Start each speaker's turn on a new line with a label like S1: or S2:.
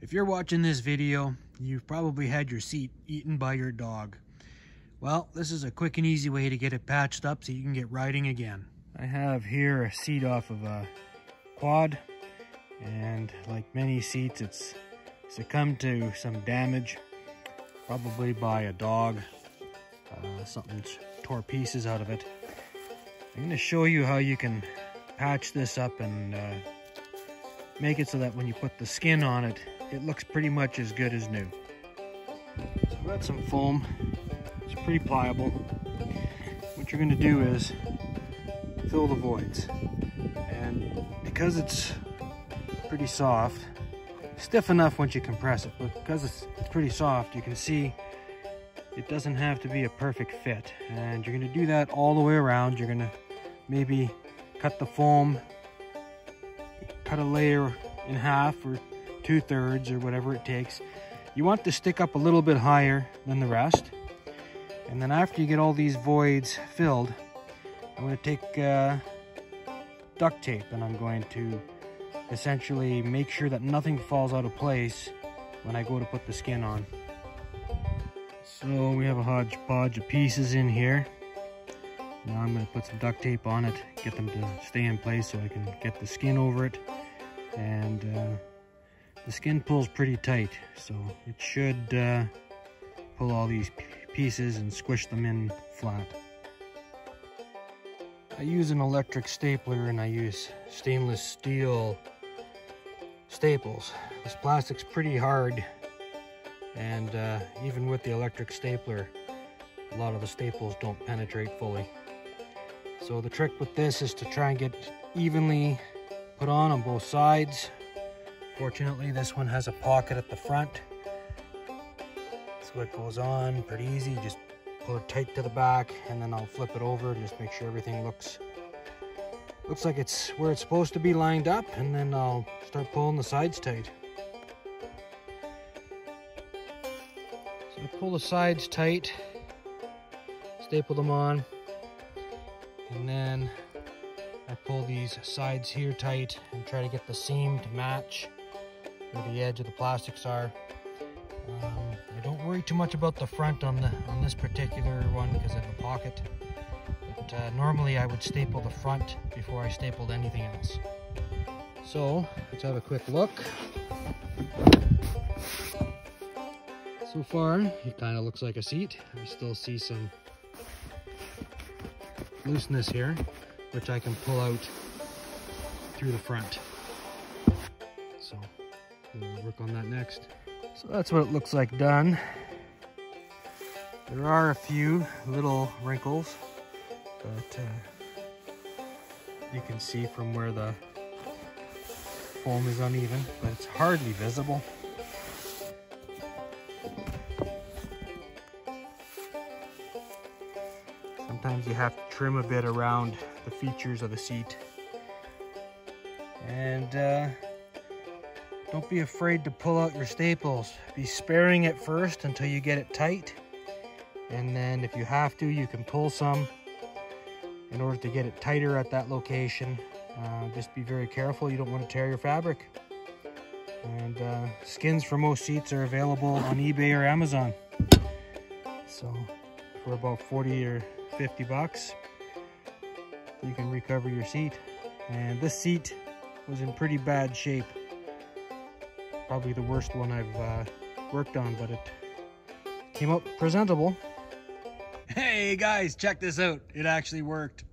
S1: If you're watching this video, you've probably had your seat eaten by your dog. Well, this is a quick and easy way to get it patched up so you can get riding again. I have here a seat off of a quad, and like many seats, it's succumbed to some damage, probably by a dog. Something tore pieces out of it. I'm going to show you how you can patch this up and make it so that when you put the skin on it, it looks pretty much as good as new. So I've got some foam. It's pretty pliable. What you're going to do is fill the voids, and because it's pretty soft, stiff enough once you compress it, but because it's pretty soft, you can see it doesn't have to be a perfect fit. And you're going to do that all the way around. You're going to maybe cut the foam, cut a layer in half or 2/3 or whatever it takes. You want to stick up a little bit higher than the rest. And then after you get all these voids filled, I'm going to take duct tape, and I'm going to essentially make sure that nothing falls out of place when I go to put the skin on. So we have a hodgepodge of pieces in here. Now I'm going to put some duct tape on it, get them to stay in place so I can get the skin over it. And the skin pulls pretty tight, so it should pull all these pieces and squish them in flat. I use an electric stapler, and I use stainless steel staples. This plastic's pretty hard, and even with the electric stapler, a lot of the staples don't penetrate fully. So the trick with this is to try and get evenly put on both sides. Fortunately, this one has a pocket at the front, so it goes on pretty easy. Just pull it tight to the back, and then I'll flip it over and just make sure everything looks like it's where it's supposed to be lined up, and then I'll start pulling the sides tight. So I pull the sides tight, staple them on, and then I pull these sides here tight and try to get the seam to match where the edge of the plastics are. I don't worry too much about the front on this particular one because I have a pocket, but normally I would staple the front before I stapled anything else. So let's have a quick look. So far it kind of looks like a seat. I still see some looseness here, which I can pull out through the front. So we'll work on that next. So that's what it looks like done. There are a few little wrinkles, but you can see from where the foam is uneven, but it's hardly visible. Sometimes you have to trim a bit around the features of the seat. And don't be afraid to pull out your staples. Be sparing at first until you get it tight. And then if you have to, you can pull some in order to get it tighter at that location. Just be very careful. You don't want to tear your fabric. And skins for most seats are available on eBay or Amazon. So for about 40 or 50 bucks, you can recover your seat. And this seat was in pretty bad shape. Probably the worst one I've worked on, but it came out presentable. Hey guys, check this out. It actually worked.